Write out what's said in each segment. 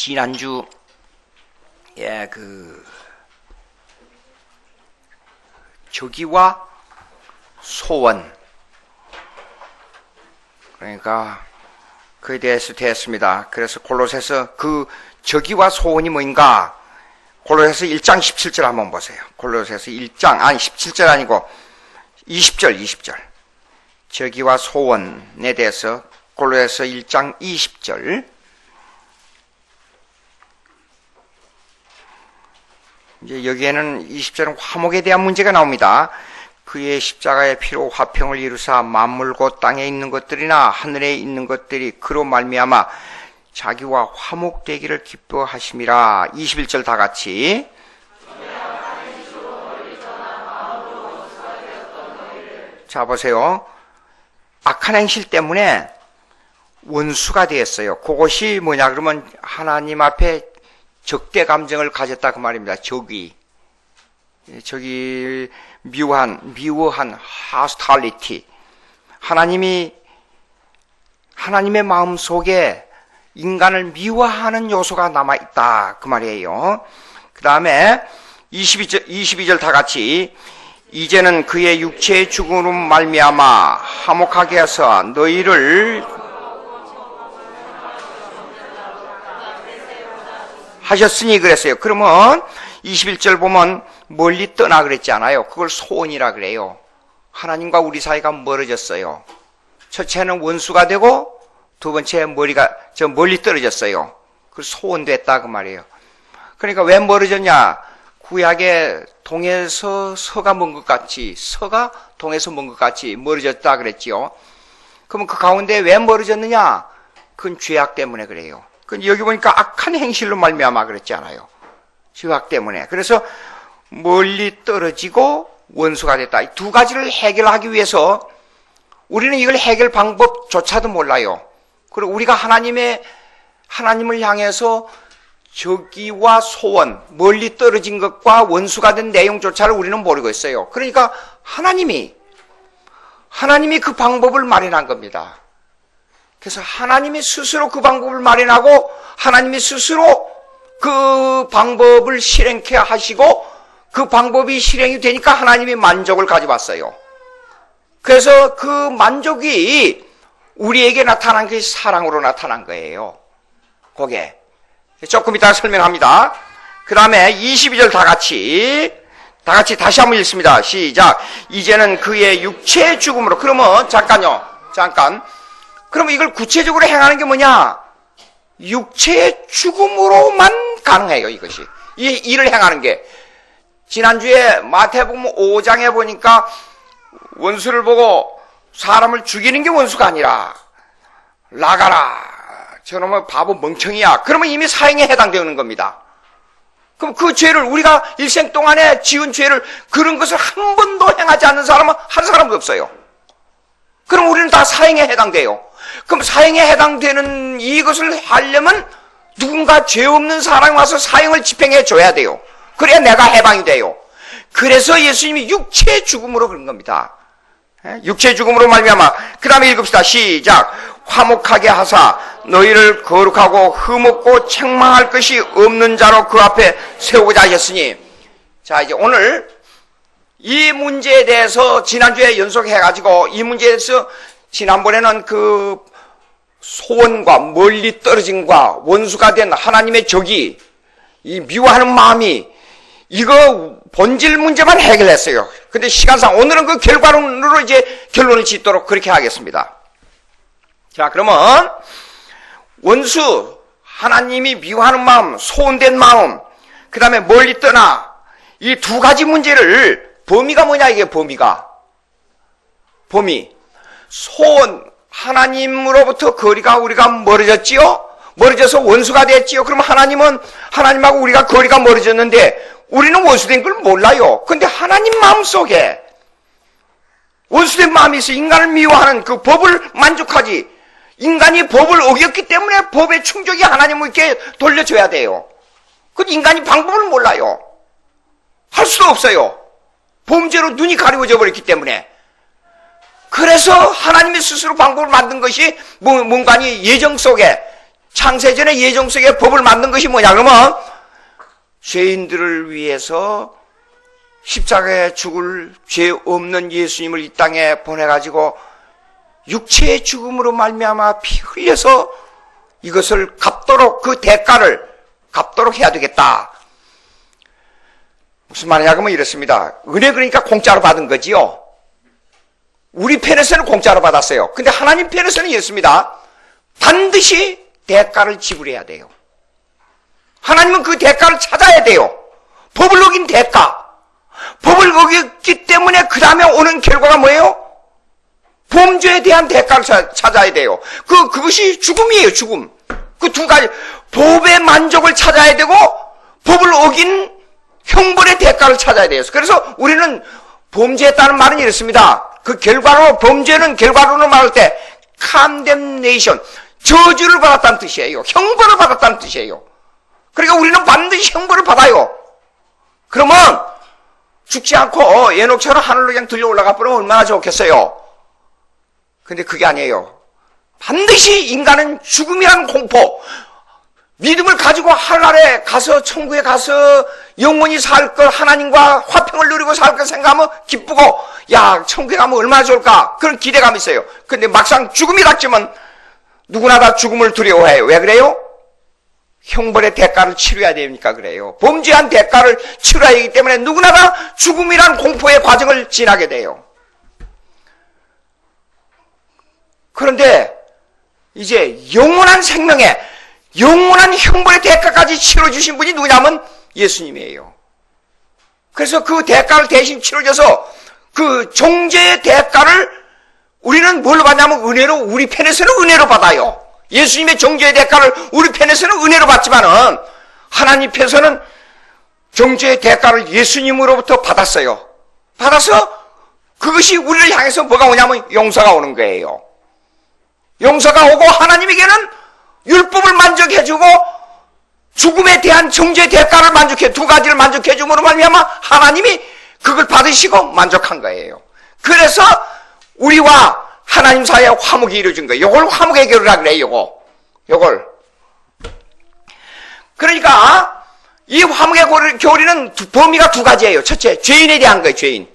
지난주 저기와 소원, 그러니까 그에 대해서 되었습니다. 그래서 골로새서 그 저기와 소원이 뭐인가? 골로새서 1장 17절 한번 보세요. 골로새서 1장 17절 아니고 20절. 저기와 소원에 대해서 골로새서 1장 20절. 이제 여기에는 20절은 화목에 대한 문제가 나옵니다. 그의 십자가의 피로 화평을 이루사 만물 곧 땅에 있는 것들이나 하늘에 있는 것들이 그로 말미암아 자기와 화목되기를 기뻐하심이라. 21절 다 같이. 자 보세요. 악한 행실 때문에 원수가 되었어요. 그것이 뭐냐 그러면 하나님 앞에 적대 감정을 가졌다 그 말입니다. 적이 미워한 하스탈리티. 하나님의 마음 속에 인간을 미워하는 요소가 남아있다 그 말이에요. 그 다음에 22절 다 같이. 이제는 그의 육체의 죽음으로 말미암아 화목하게 하사 너희를 하셨으니 그랬어요. 그러면 21절 보면 멀리 떠나 그랬지 않아요? 그걸 소원이라 그래요. 하나님과 우리 사이가 멀어졌어요. 첫째는 원수가 되고 두 번째 멀리 떨어졌어요. 그걸 소원됐다 그 말이에요. 그러니까 왜 멀어졌냐? 구약에 동에서 서가 먼 것 같이, 서가 동에서 먼 것 같이 멀어졌다 그랬지요. 그러면 그 가운데 왜 멀어졌느냐? 그건 죄악 때문에 그래요. 여기 보니까 악한 행실로 말미암아 그랬지 않아요? 죄악 때문에. 그래서 멀리 떨어지고 원수가 됐다. 이 두 가지를 해결하기 위해서 우리는 이걸 해결 방법조차도 몰라요. 그리고 우리가 하나님을 향해서 저기와 소원, 멀리 떨어진 것과 원수가 된 내용조차를 우리는 모르고 있어요. 그러니까 하나님이 그 방법을 마련한 겁니다. 그래서 하나님이 스스로 그 방법을 마련하고 하나님이 스스로 그 방법을 실행케 하시고 그 방법이 실행이 되니까 하나님이 만족을 가져왔어요. 그래서 그 만족이 우리에게 나타난 게 사랑으로 나타난 거예요. 그게 조금 이따 설명합니다. 그 다음에 22절 다 같이 다시 한번 읽습니다. 시작. 이제는 그의 육체의 죽음으로. 그러면 잠깐. 그러면 이걸 구체적으로 행하는 게 뭐냐? 육체의 죽음으로만 가능해요, 이것이. 이 일을 행하는 게. 지난주에 마태복음 5장에 보니까 원수를 보고 사람을 죽이는 게 원수가 아니라 나가라. 저놈의 바보 멍청이야. 그러면 이미 사형에 해당되는 겁니다. 그럼 그 죄를 우리가 일생 동안에 지은 죄를 그런 것을 한 번도 행하지 않는 사람은 한 사람도 없어요. 그럼 우리는 다 사형에 해당돼요. 그럼 사형에 해당되는 이것을 하려면 누군가 죄 없는 사람이 와서 사형을 집행해 줘야 돼요. 그래야 내가 해방이 돼요. 그래서 예수님이 육체의 죽음으로 그런 겁니다. 육체의 죽음으로 말미암아. 그 다음에 읽읍시다. 시작. 화목하게 하사 너희를 거룩하고 흠없고 책망할 것이 없는 자로 그 앞에 세우고자 하셨으니. 자, 이제 오늘 이 문제에 대해서 지난주에 연속해가지고 이 문제에 대해서 지난번에는 그 소원과 멀리 떨어짐과 원수가 된 하나님의 적이 이 미워하는 마음이 이거 본질 문제만 해결했어요. 근데 시간상 오늘은 그 결과론으로 이제 결론을 짓도록 그렇게 하겠습니다. 자, 그러면 원수, 하나님이 미워하는 마음, 소원된 마음, 그 다음에 멀리 떠나, 이 두 가지 문제를 범위가 뭐냐 이게 범위. 소원, 하나님으로부터 거리가 우리가 멀어졌지요? 멀어져서 원수가 됐지요? 그럼 하나님하고 우리가 거리가 멀어졌는데 우리는 원수된 걸 몰라요. 근데 하나님 마음속에 원수된 마음이 있어. 인간을 미워하는 그 법을 만족하지. 인간이 법을 어겼기 때문에 법의 충족이 하나님께 돌려줘야 돼요. 근데 인간이 방법을 몰라요. 할 수도 없어요. 범죄로 눈이 가리워져 버렸기 때문에. 그래서 하나님이 스스로 방법을 만든 것이 뭔가니 예정 속에 창세전에 예정 속에 법을 만든 것이 뭐냐 그러면 죄인들을 위해서 십자가에 죽을 죄 없는 예수님을 이 땅에 보내가지고 육체의 죽음으로 말미암아 피 흘려서 이것을 갚도록 그 대가를 갚도록 해야 되겠다. 무슨 말이냐 그러면 이렇습니다. 은혜 그러니까 공짜로 받은 거지요. 우리 편에서는 공짜로 받았어요. 근데 하나님 편에서는 이렇습니다. 반드시 대가를 지불해야 돼요. 하나님은 그 대가를 찾아야 돼요. 법을 어긴 대가. 법을 어겼기 때문에 그 다음에 오는 결과가 뭐예요? 범죄에 대한 대가를 찾아야 돼요. 그것이 죽음이에요, 죽음. 그 두 가지. 법의 만족을 찾아야 되고, 법을 어긴 형벌의 대가를 찾아야 돼요. 그래서 우리는 범죄했다는 말은 이렇습니다. 그 결과로, 범죄는 결과로는 말할 때, condemnation, 저주를 받았다는 뜻이에요. 형벌을 받았다는 뜻이에요. 그러니까 우리는 반드시 형벌을 받아요. 그러면, 죽지 않고 예녹처럼 하늘로 그냥 들려 올라가 버리면 얼마나 좋겠어요. 근데 그게 아니에요. 반드시 인간은 죽음이라는 공포, 믿음을 가지고 하늘에 가서 천국에 가서 영원히 살 걸, 하나님과 화평을 누리고 살 걸 생각하면 기쁘고, 야 천국에 가면 얼마나 좋을까 그런 기대감이 있어요. 근데 막상 죽음이 닥치면 누구나 다 죽음을 두려워해요. 왜 그래요? 형벌의 대가를 치러야 되니까 그래요. 범죄한 대가를 치러야 하기 때문에 누구나 다 죽음이란 공포의 과정을 지나게 돼요. 그런데 이제 영원한 생명에 영원한 형벌의 대가까지 치러주신 분이 누구냐면 예수님이에요. 그래서 그 대가를 대신 치러줘서 그 정죄의 대가를 우리는 뭘로 받냐면 은혜로, 우리 편에서는 은혜로 받아요. 예수님의 정죄의 대가를 우리 편에서는 은혜로 받지만은 하나님 편에서는 정죄의 대가를 예수님으로부터 받았어요. 받아서 그것이 우리를 향해서 뭐가 오냐면 용서가 오는 거예요. 용서가 오고 하나님에게는 율법을 만족해주고 죽음에 대한 정죄의 대가를 만족해, 두 가지를 만족해줌으로 말미암아 하나님이 그걸 받으시고 만족한 거예요. 그래서 우리와 하나님 사이에 화목이 이루어진 거예요. 요걸 화목의 교리라 그래요. 요걸. 그러니까 이 화목의 교리는 범위가 두 가지예요. 첫째, 죄인에 대한 거예요. 죄인.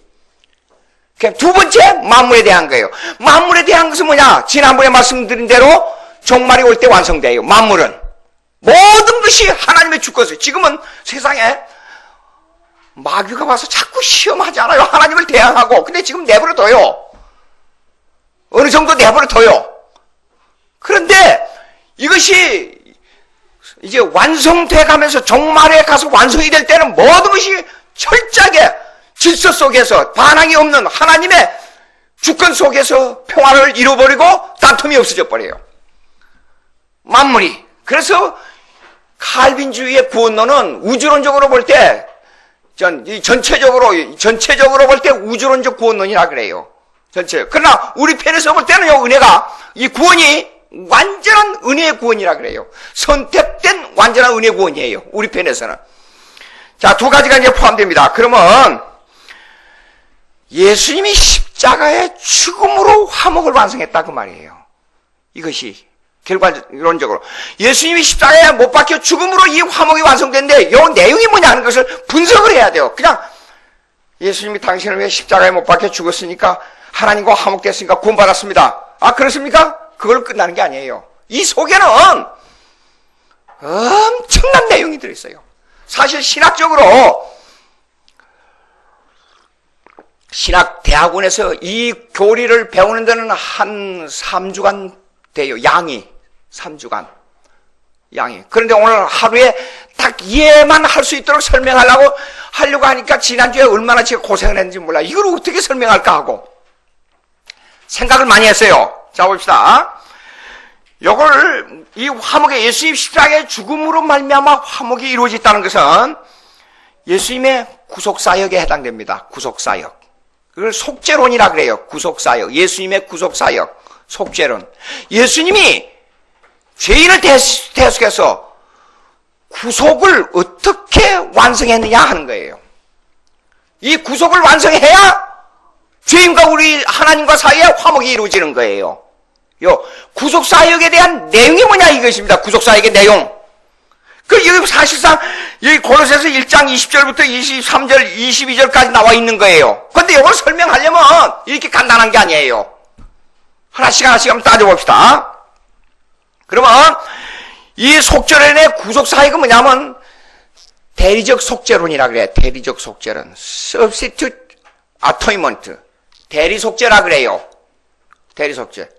두 번째, 만물에 대한 거예요. 만물에 대한 것은 뭐냐? 지난번에 말씀드린 대로 종말이 올 때 완성돼요. 만물은 모든 것이 하나님의 주권이에요. 지금은 세상에 마귀가 와서 자꾸 시험하잖아요. 하나님을 대항하고. 근데 지금 내버려둬요. 어느 정도 내버려둬요. 그런데 이것이 이제 완성돼 가면서 종말에 가서 완성이 될 때는 모든 것이 철저하게 질서 속에서 반항이 없는 하나님의 주권 속에서 평화를 이루어버리고 다툼이 없어져 버려요. 만물이. 그래서 칼빈주의의 구원론은 우주론적으로 볼 때 전체적으로 볼 때 우주론적 구원론이라 그래요. 전체. 그러나 우리 편에서 볼 때는 은혜가, 이 구원이 완전한 은혜의 구원이라 그래요. 선택된 완전한 은혜 구원이에요. 우리 편에서는. 자, 두 가지가 이제 포함됩니다. 그러면 예수님이 십자가의 죽음으로 화목을 완성했다 그 말이에요. 이것이 결과론적으로 예수님이 십자가에 못 박혀 죽음으로 이 화목이 완성됐는데 이 내용이 뭐냐 하는 것을 분석을 해야 돼요. 그냥 예수님이 당신을 위해 십자가에 못 박혀 죽었으니까 하나님과 화목됐으니까 구원받았습니다. 아, 그렇습니까? 그걸 끝나는 게 아니에요. 이 속에는 엄청난 내용이 들어있어요. 사실 신학적으로 신학대학원에서 이 교리를 배우는 데는 한 3주간 돼요. 양이 3주간 양이. 그런데 오늘 하루에 딱 이해만 할 수 있도록 설명하려고 하니까 지난주에 얼마나 제가 고생을 했는지 몰라. 이걸 어떻게 설명할까 하고 생각을 많이 했어요. 자, 봅시다. 요걸 이 화목의 예수님 십자가의 죽음으로 말미암아 화목이 이루어졌다는 것은 예수님의 구속사역에 해당됩니다. 구속사역. 그걸 속죄론이라 그래요. 구속사역. 예수님의 구속사역. 속죄론. 예수님이 죄인을 대속해서 구속을 어떻게 완성했느냐 하는 거예요. 이 구속을 완성해야 죄인과 우리 하나님과 사이에 화목이 이루어지는 거예요. 구속사역에 대한 내용이 뭐냐 이것입니다. 구속사역의 내용. 여기 사실상 여기 골로새서 1장 20절부터 23절, 22절까지 나와 있는 거예요. 그런데 이걸 설명하려면 이렇게 간단한 게 아니에요. 하나씩 한번 따져봅시다. 그러면 이 속죄론의 구속사역은 뭐냐면 대리적 속죄론이라 그래요. 대리적 속죄론. substitute atonement. 대리 속죄라 그래요. 대리 속죄.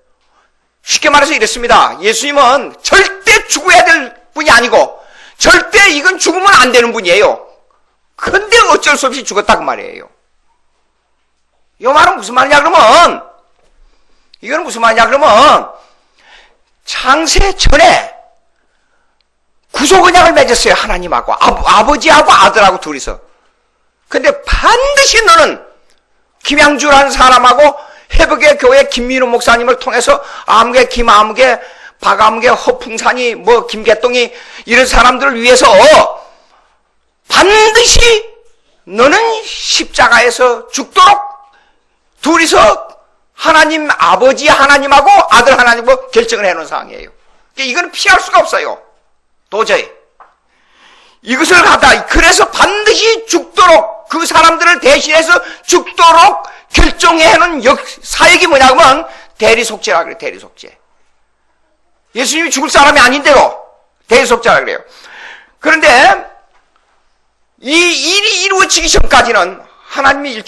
쉽게 말해서 이렇습니다. 예수님은 절대 죽어야 될 분이 아니고 절대 이건 죽으면 안 되는 분이에요. 근데 어쩔 수 없이 죽었다 그 말이에요. 이 말은 무슨 말이냐 그러면 이건 무슨 말이냐 그러면 창세 전에 구속 언약을 맺었어요. 하나님하고 아버지하고 아들하고 둘이서. 근데 반드시 너는 김양주라는 사람하고 회복의 교회 김민우 목사님을 통해서 아무개 김아무개 박아무개 허풍산이 김개똥이 이런 사람들을 위해서 반드시 너는 십자가에서 죽도록 둘이서 하나님 아버지 하나님하고 아들 하나님하고 결정을 해놓은 상황이에요. 이건 피할 수가 없어요. 도저히. 이것을 갖다 그래서 반드시 죽도록 그 사람들을 대신해서 죽도록 결정해놓은 사역이 뭐냐면 대리속죄라 그래요. 대리속죄. 예수님이 죽을 사람이 아닌데요. 대리속죄라 그래요. 그런데 이 일이 이루어지기 전까지는 하나님이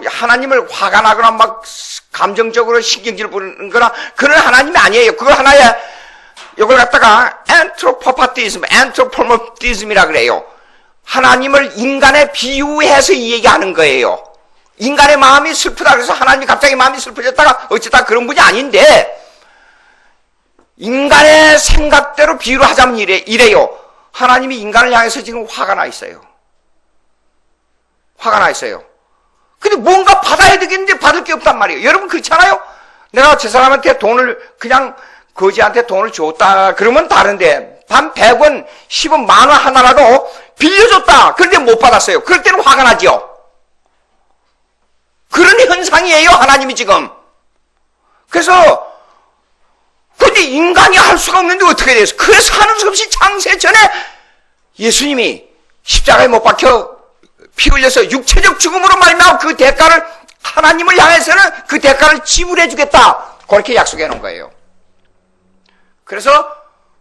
하나님을 화가 나거나 막 감정적으로 신경질 부르는 거나 그런 하나님이 아니에요. 그걸 하나의 이걸 갖다가 anthropomorphism이라 그래요. 하나님을 인간에 비유해서 이 얘기하는 거예요. 인간의 마음이 슬프다 그래서 하나님이 갑자기 마음이 슬퍼졌다가 어쨌다 그런 분이 아닌데 인간의 생각대로 비유를 하자면 이래요. 하나님이 인간을 향해서 지금 화가 나 있어요. 화가 나 있어요. 근데 뭔가 받아야 되겠는데 받을 게 없단 말이에요. 여러분 그렇잖아요? 내가 저 사람한테 돈을 그냥 거지한테 돈을 줬다 그러면 다른데 단 100원, 10원, 만원 하나라도 빌려줬다. 그런데 못 받았어요. 그럴 때는 화가 나죠. 그런 현상이에요. 하나님이 지금. 그래서 근데 인간이 할 수가 없는데 어떻게 돼서 그래서 하는 수 없이 창세 전에 예수님이 십자가에 못 박혀 피 흘려서 육체적 죽음으로 말미암아 그 대가를 하나님을 향해서는 그 대가를 지불해 주겠다. 그렇게 약속해 놓은 거예요. 그래서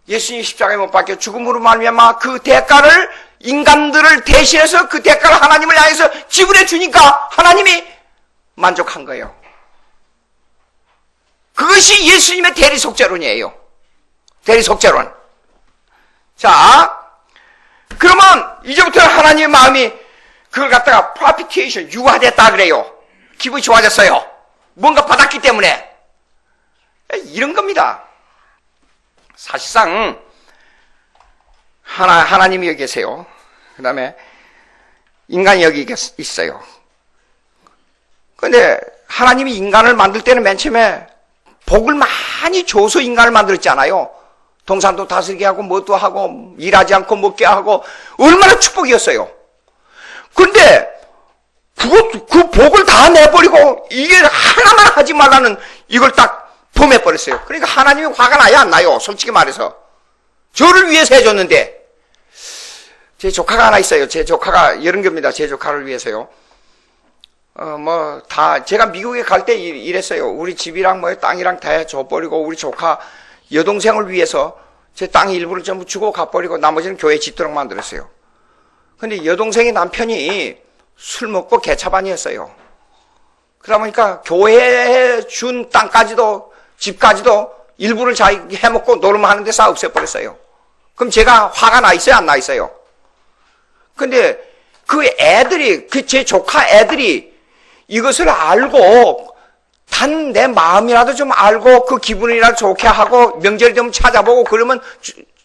예수님이 십자가에 못 박혀 죽음으로 말미암아 그 대가를 인간들을 대신해서 그 대가를 하나님을 향해서 지불해 주니까 하나님이 만족한 거예요. 그것이 예수님의 대리속죄론이에요. 대리속죄론. 자, 그러면 이제부터 하나님의 마음이 그걸 갖다가 propitiation, 유화됐다 그래요. 기분이 좋아졌어요. 뭔가 받았기 때문에. 이런 겁니다. 사실상 하나님이 여기 계세요. 그 다음에 인간이 여기 있어요. 그런데 하나님이 인간을 만들 때는 맨 처음에 복을 많이 줘서 인간을 만들었잖아요. 동산도 다스리게 하고 뭣도 하고 일하지 않고 먹게 하고 얼마나 축복이었어요. 그런데 그 복을 다 내버리고 이게 하나만 하지 말라는 이걸 딱 범해버렸어요. 그러니까 하나님이 화가 나야 안 나요. 솔직히 말해서. 저를 위해서 해줬는데 제 조카가 하나 있어요. 제 조카가 이런 겁니다. 제 조카를 위해서요. 제가 미국에 갈 때 이랬어요. 우리 집이랑 땅이랑 다 줘버리고 우리 조카 여동생을 위해서 제 땅 일부를 전부 주고 가버리고 나머지는 교회 짓도록 만들었어요. 근데 여동생의 남편이 술 먹고 개차반이었어요. 그러다 보니까 교회에 준 땅까지도 집까지도 일부를 자기 해먹고 노름을 하는데 싹 없애버렸어요. 그럼 제가 화가 나 있어요? 안 나 있어요? 근데 그 애들이, 제 조카 애들이 이것을 알고 단 내 마음이라도 좀 알고 그 기분이라도 좋게 하고 명절이 되면 찾아보고 그러면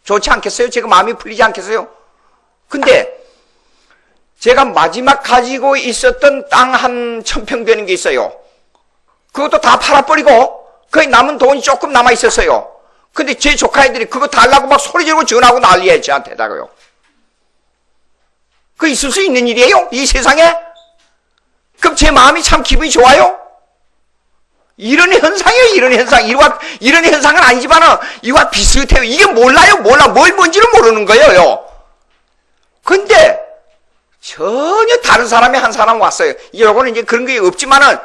좋지 않겠어요? 제가 마음이 풀리지 않겠어요? 근데 제가 마지막 가지고 있었던 땅 한 1000평 되는 게 있어요. 그것도 다 팔아버리고 거기 남은 돈이 조금 남아 있었어요. 근데 제 조카 애들이 그거 달라고 막 소리 지르고 전화하고 난리예요. 저한테다가요. 그거 있을 수 있는 일이에요? 이 세상에? 그럼 제 마음이 참 기분이 좋아요? 이런 현상이에요, 이런 현상. 이런 현상은 아니지만은, 이와 비슷해요. 이게 몰라요, 몰라. 뭔지를 모르는 거예요. 근데, 전혀 다른 사람이 한 사람 왔어요. 요거는 이제 그런 게 없지만은,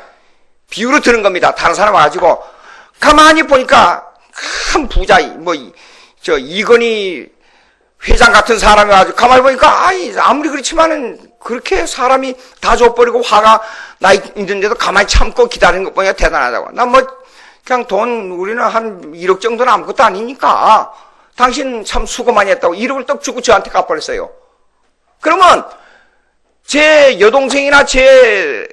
비유로 드는 겁니다. 다른 사람 와가지고, 가만히 보니까, 큰 부자, 이건희 회장 같은 사람이 와가지고, 가만히 보니까, 아무리 그렇지만은, 그렇게 사람이 다 줘버리고 화가 나 있는데도 가만히 참고 기다리는 것 보니까 대단하다고. 그냥 우리는 한 1억 정도는 아무것도 아니니까, 당신 참 수고 많이 했다고 1억을 떡 주고 저한테 갚아버렸어요. 그러면, 제 여동생이나 제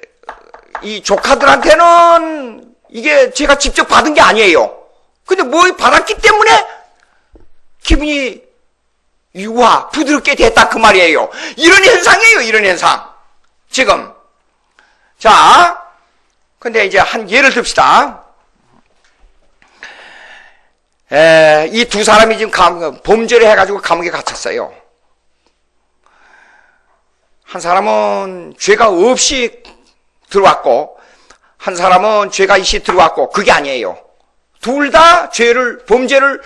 이 조카들한테는 이게 제가 직접 받은 게 아니에요. 근데 받았기 때문에 기분이 부드럽게 됐다 그 말이에요. 이런 현상이에요, 이런 현상. 지금. 자, 근데 이제 한 예를 듭시다. 이 두 사람이 지금 범죄를 해가지고 감옥에 갇혔어요. 한 사람은 죄가 없이 들어왔고, 한 사람은 죄가 있이 들어왔고, 그게 아니에요. 둘 다 범죄를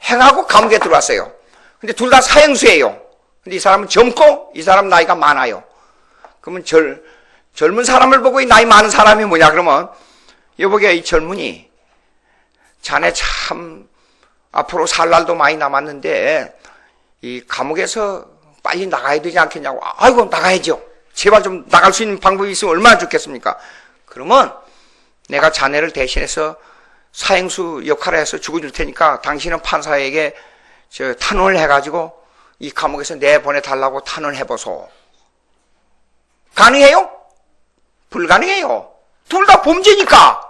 행하고 감옥에 들어왔어요. 근데 둘 다 사형수예요. 근데 이 사람은 젊고, 이 사람 나이가 많아요. 그러면 젊은 사람을 보고 이 나이 많은 사람이 뭐냐, 그러면, 여보게, 이 젊은이, 자네 참, 앞으로 살 날도 많이 남았는데, 이 감옥에서 빨리 나가야 되지 않겠냐고. 아이고, 나가야죠. 제발 좀 나갈 수 있는 방법이 있으면 얼마나 좋겠습니까? 그러면 내가 자네를 대신해서 사형수 역할을 해서 죽어줄 테니까 당신은 판사에게 탄원을 해가지고 이 감옥에서 내보내달라고 탄원해보소. 가능해요? 불가능해요. 둘 다 범죄니까.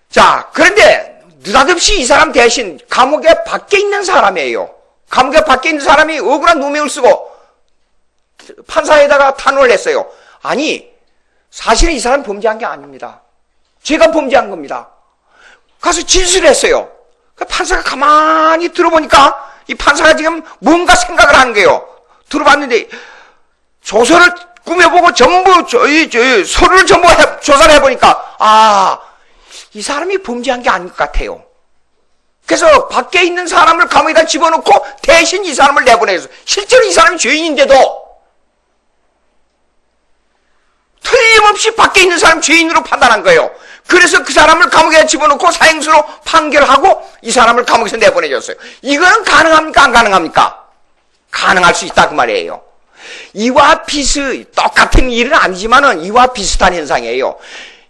자, 그런데 느닷없이 이 사람 대신 감옥에 밖에 있는 사람이에요. 감옥에 밖에 있는 사람이 억울한 누명을 쓰고 판사에다가 탄원을 했어요. 아니, 사실은 이 사람 범죄한 게 아닙니다. 제가 범죄한 겁니다. 가서 진술을 했어요. 판사가 가만히 들어보니까 이 판사가 지금 뭔가 생각을 하는 거예요. 들어봤는데 조서를 꾸며보고 전부 서류를 전부 조사를 해보니까 이 사람이 범죄한 게 아닌 것 같아요. 그래서 밖에 있는 사람을 감옥에다 집어넣고 대신 이 사람을 내보내서 실제로 이 사람이 죄인인데도 틀림없이 밖에 있는 사람 죄인으로 판단한 거예요. 그래서 그 사람을 감옥에 집어넣고 사형수로 판결하고 이 사람을 감옥에서 내보내줬어요. 이거는 가능합니까? 안 가능합니까? 가능할 수 있다 그 말이에요. 이와 똑같은 일은 아니지만은 이와 비슷한 현상이에요.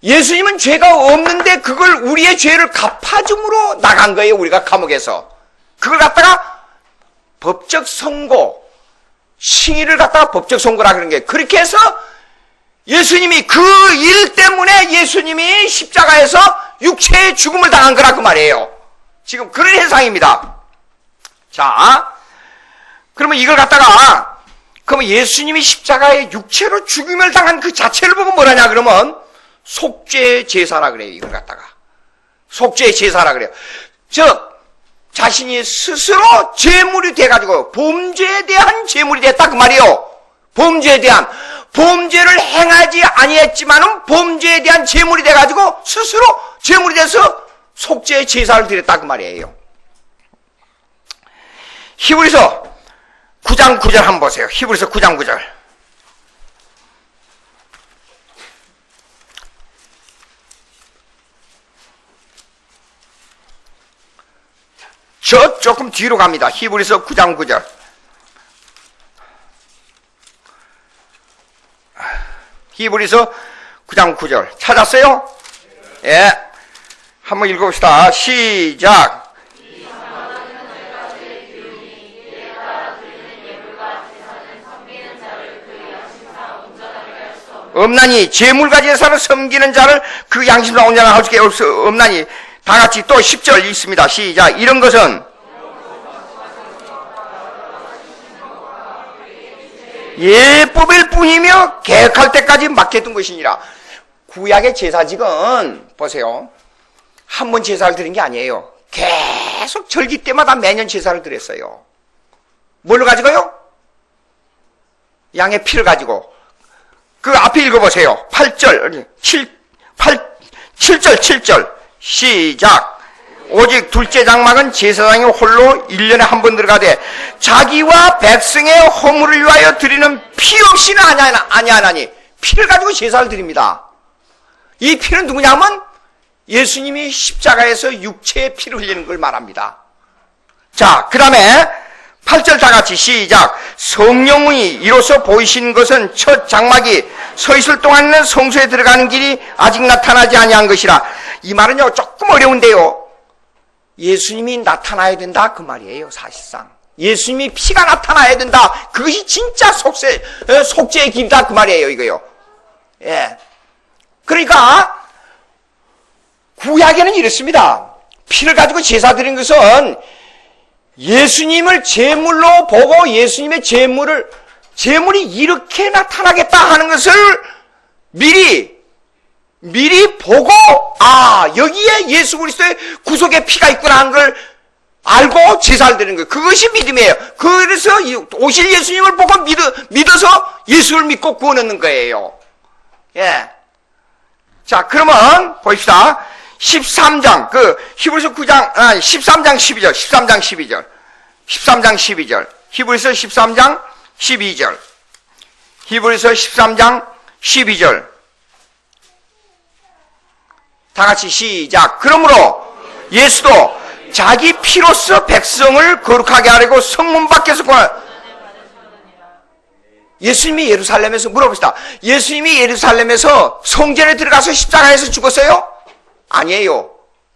예수님은 죄가 없는데 그걸 우리의 죄를 갚아줌으로 나간 거예요. 우리가 감옥에서. 그걸 갖다가 법적 선고, 칭의를 갖다가 법적 선고라 그런 게 그렇게 해서 예수님이 그 일 때문에 예수님이 십자가에서 육체의 죽음을 당한 거라 그 말이에요. 지금 그런 현상입니다. 자, 그러면 이걸 갖다가 그러면 예수님이 십자가에 육체로 죽음을 당한 그 자체를 보고 뭐라냐 그러면 속죄 제사라 그래요. 이걸 갖다가 속죄 제사라 그래요. 즉 자신이 스스로 제물이 돼가지고 범죄에 대한 제물이 됐다 그 말이에요. 범죄에 대한 범죄를 행하지 아니했지만은 범죄에 대한 제물이 돼가지고 스스로 제물이 돼서 속죄 제사를 드렸다 그 말이에요. 히브리서 9장 9절 한번 보세요. 히브리서 9장 9절. 저 조금 뒤로 갑니다. 히브리서 9장 9절. 히브리서 9장 9절. 찾았어요? 예. 한번 읽어봅시다. 시작. 없나니 재물과 제사를 섬기는 자를 그 양심상 온전한 할 수 없나니. 다 같이 또 10절 있습니다. 시작. 이런 것은 예법일 뿐이며 계획할 때까지 맡겨둔 것이니라. 구약의 제사직은 보세요. 한 번 제사를 드린 게 아니에요. 계속 절기 때마다 매년 제사를 드렸어요. 뭘 가지고요? 양의 피를 가지고. 그 앞에 읽어보세요. 8절, 7절 시작. 오직 둘째 장막은 제사장이 홀로 1년에 한 번 들어가되 자기와 백성의 허물을 위하여 드리는 피 없이는 아니하나니 피를 가지고 제사를 드립니다. 이 피는 누구냐면 예수님이 십자가에서 육체의 피를 흘리는 걸 말합니다. 자, 그 다음에 8절 다 같이 시작. 성령이 이로써 보이신 것은 첫 장막이 서 있을 동안에는 성소에 들어가는 길이 아직 나타나지 아니한 것이라. 이 말은요 조금 어려운데요, 예수님이 나타나야 된다 그 말이에요. 사실상 예수님이 피가 나타나야 된다, 그것이 진짜 속죄의 길이다 그 말이에요, 이거요. 예. 그러니까 구약에는 이렇습니다. 피를 가지고 제사 드리는 것은 예수님을 제물로 보고 예수님의 제물이 이렇게 나타나겠다 하는 것을 미리 보고, 아, 여기에 예수 그리스도의 구속의 피가 있구나 하는 걸 알고 제사를 드리는 거예요. 그것이 믿음이에요. 그래서 오실 예수님을 보고 믿어서 예수를 믿고 구원 얻는 거예요. 예. 자, 그러면 보십시다. 13장, 히브리서 9장, 13장 12절, 13장 12절, 13장 12절, 히브리서 13장 12절, 히브리서 13장 12절. 다 같이 시작. 그러므로 예수도 자기 피로써 백성을 거룩하게 하려고 성문 밖에서 예수님이 예루살렘에서, 물어봅시다. 예수님이 예루살렘에서 성전에 들어가서 십자가에서 죽었어요? 아니에요.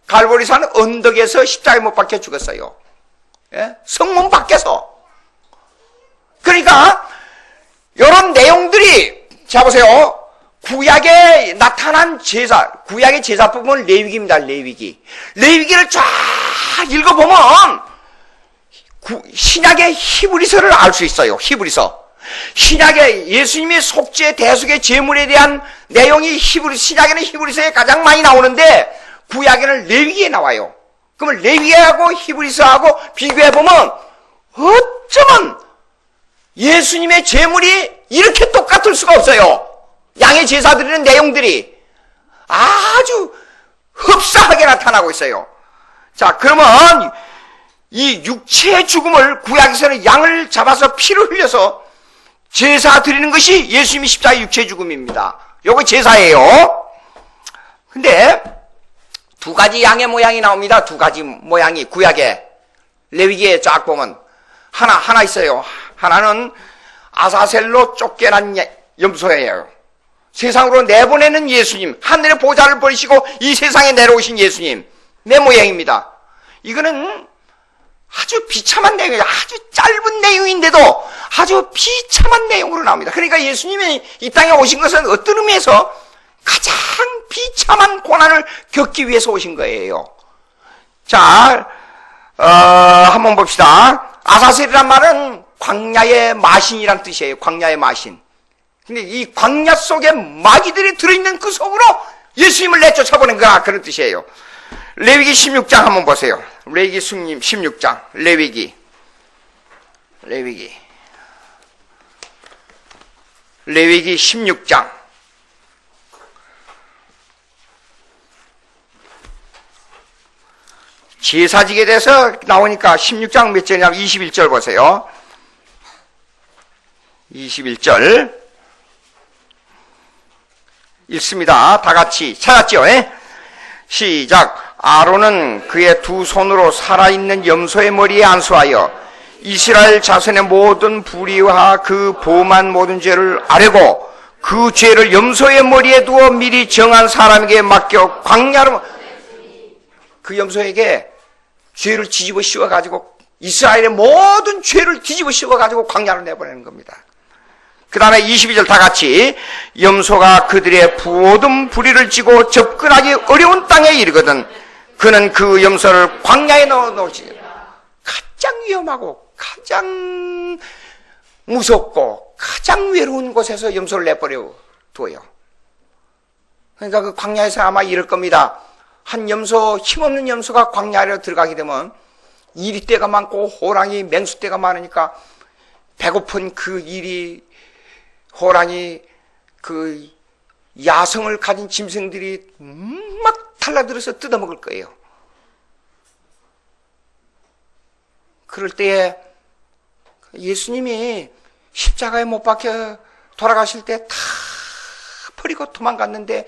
갈보리산 언덕에서 십자가에 못 박혀 죽었어요. 예? 성문 밖에서. 그러니까 이런 내용들이, 자 보세요. 구약에 나타난 구약의 제사법은 레위기입니다. 레위기를 쫙 읽어보면 신약의 히브리서를 알 수 있어요. 히브리서. 신약의 예수님의 속죄 대속의 제물에 대한 내용이 신약에는 히브리서에 가장 많이 나오는데 구약에는 레위기에 나와요. 그러면 레위기하고 히브리서하고 비교해보면 어쩌면 예수님의 제물이 이렇게 똑같을 수가 없어요. 양의 제사 드리는 내용들이 아주 흡사하게 나타나고 있어요. 자, 그러면 이 육체의 죽음을 구약에서는 양을 잡아서 피를 흘려서 제사 드리는 것이 예수님이 십자가의 육체의 죽음입니다. 요거 제사예요. 근데 두 가지 양의 모양이 나옵니다. 두 가지 모양이 구약에, 레위기에 쫙 보면 하나 있어요. 하나는 아사셀로 쫓겨난 염소예요. 세상으로 내보내는 예수님, 하늘의 보좌를 버리시고 이 세상에 내려오신 예수님, 내 모양입니다. 이거는 아주 비참한 내용이에요. 아주 짧은 내용인데도 아주 비참한 내용으로 나옵니다. 그러니까 예수님이 이 땅에 오신 것은 어떤 의미에서 가장 비참한 고난을 겪기 위해서 오신 거예요. 자, 한번 봅시다. 아사셀이란 말은 광야의 마신이란 뜻이에요. 광야의 마신. 근데 이 광야 속에 마귀들이 들어있는 그 속으로 예수님을 내쫓아보는 거야, 그런 뜻이에요. 레위기 16장 한번 보세요. 레위기 16장, 레위기 16장. 제사직에 대해서 나오니까 16장 몇 절이냐면 21절 보세요. 21절 읽습니다. 다 같이 찾았죠? 예? 시작. 아론은 그의 두 손으로 살아있는 염소의 머리에 안수하여 이스라엘 자손의 모든 불의와 그 범한 모든 죄를 아뢰고 그 죄를 염소의 머리에 두어 미리 정한 사람에게 맡겨 광야로, 그 염소에게 죄를 뒤집어 씌워가지고 이스라엘의 모든 죄를 뒤집어 씌워가지고 광야로 내보내는 겁니다. 그 다음에 22절 다 같이 염소가 그들의 모든 불의를 지고 접근하기 어려운 땅에 이르거든 그는 그 염소를 광야에 넣어놓지. 가장 위험하고 가장 무섭고 가장 외로운 곳에서 염소를 내버려 둬요. 그러니까 그 광야에서 아마 이럴 겁니다. 한 염소, 힘없는 염소가 광야로 들어가게 되면 이리떼가 많고 호랑이, 맹수떼가 많으니까 배고픈 그 호랑이 그 야성을 가진 짐승들이 막 달라들어서 뜯어먹을 거예요. 그럴 때에 예수님이 십자가에 못 박혀 돌아가실 때 다 버리고 도망갔는데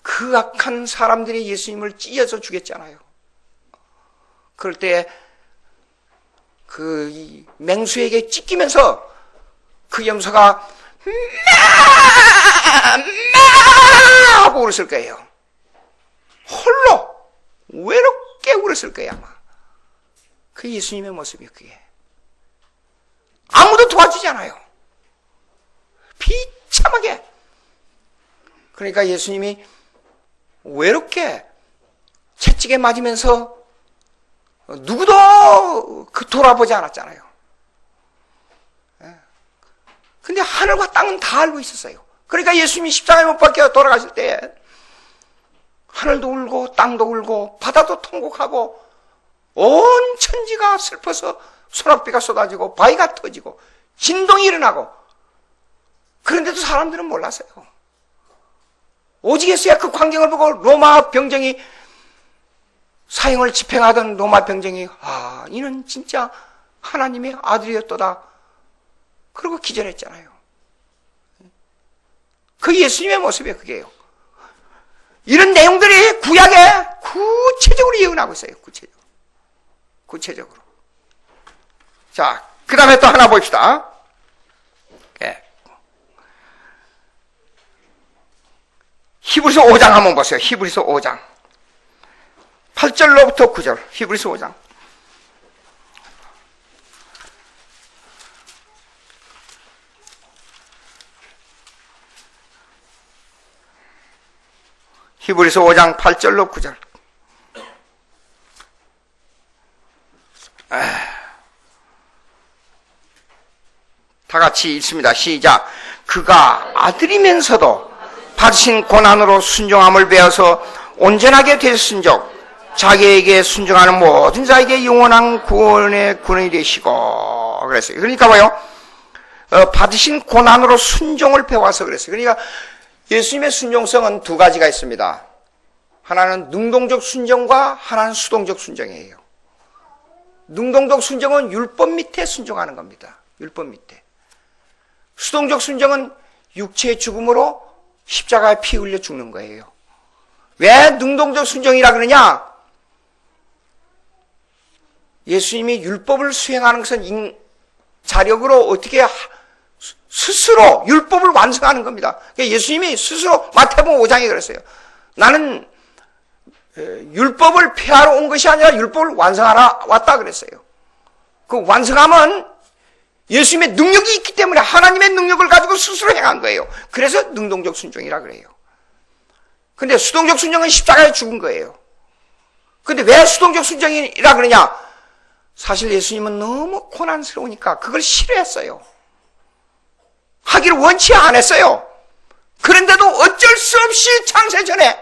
그 악한 사람들이 예수님을 찢어서 죽였잖아요. 그럴 때 그 맹수에게 찢기면서 그 염소가 마 하고 울었을 거예요. 홀로 외롭게 울었을 거예요 아마. 그 예수님의 모습이 그게. 아무도 도와주지 않아요. 비참하게. 그러니까 예수님이 외롭게 채찍에 맞으면서 누구도 그 돌아보지 않았잖아요. 근데 하늘과 땅은 다 알고 있었어요. 그러니까 예수님이 십자가에 못 박혀 돌아가실 때 하늘도 울고 땅도 울고 바다도 통곡하고 온 천지가 슬퍼서 소낙비가 쏟아지고 바위가 터지고 진동이 일어나고, 그런데도 사람들은 몰랐어요. 오직에서야 그 광경을 보고 로마 병정이, 사형을 집행하던 로마 병정이 이는 진짜 하나님의 아들이었도다 그러고 기절했잖아요. 그 예수님의 모습이 그게요. 이런 내용들이 구약에 구체적으로 예언하고 있어요. 구체적으로. 자, 그 다음에 또 하나 봅시다. 히브리서 5장 한번 보세요. 히브리서 5장 8절로부터 9절. 히브리서 5장. 히브리서 5장 8절로 9절. 다 같이 읽습니다. 시작. 그가 아들이면서도 받으신 고난으로 순종함을 배워서 온전하게 되셨은즉 자기에게 순종하는 모든 자에게 영원한 구원의 근원이 되시고 그랬어요. 그러니까 뭐요? 받으신 고난으로 순종을 배워서 그랬어요. 그러니까 예수님의 순종성은 두 가지가 있습니다. 하나는 능동적 순종과 하나는 수동적 순종이에요. 능동적 순종은 율법 밑에 순종하는 겁니다. 율법 밑에. 수동적 순종은 육체의 죽음으로 십자가에 피 흘려 죽는 거예요. 왜 능동적 순종이라 그러냐? 예수님이 율법을 수행하는 것은 자력으로 어떻게 스스로 율법을 완성하는 겁니다. 그러니까 예수님이 스스로 마태복음 5장에 그랬어요. 나는 율법을 폐하러 온 것이 아니라 율법을 완성하러 왔다 그랬어요. 그 완성함은 예수님의 능력이 있기 때문에 하나님의 능력을 가지고 스스로 행한 거예요. 그래서 능동적 순종이라 그래요. 근데 수동적 순종은 십자가에 죽은 거예요. 근데 왜 수동적 순종이라 그러냐? 사실 예수님은 너무 고난스러우니까 그걸 싫어했어요. 하기를 원치 않았어요. 그런데도 어쩔 수 없이 창세 전에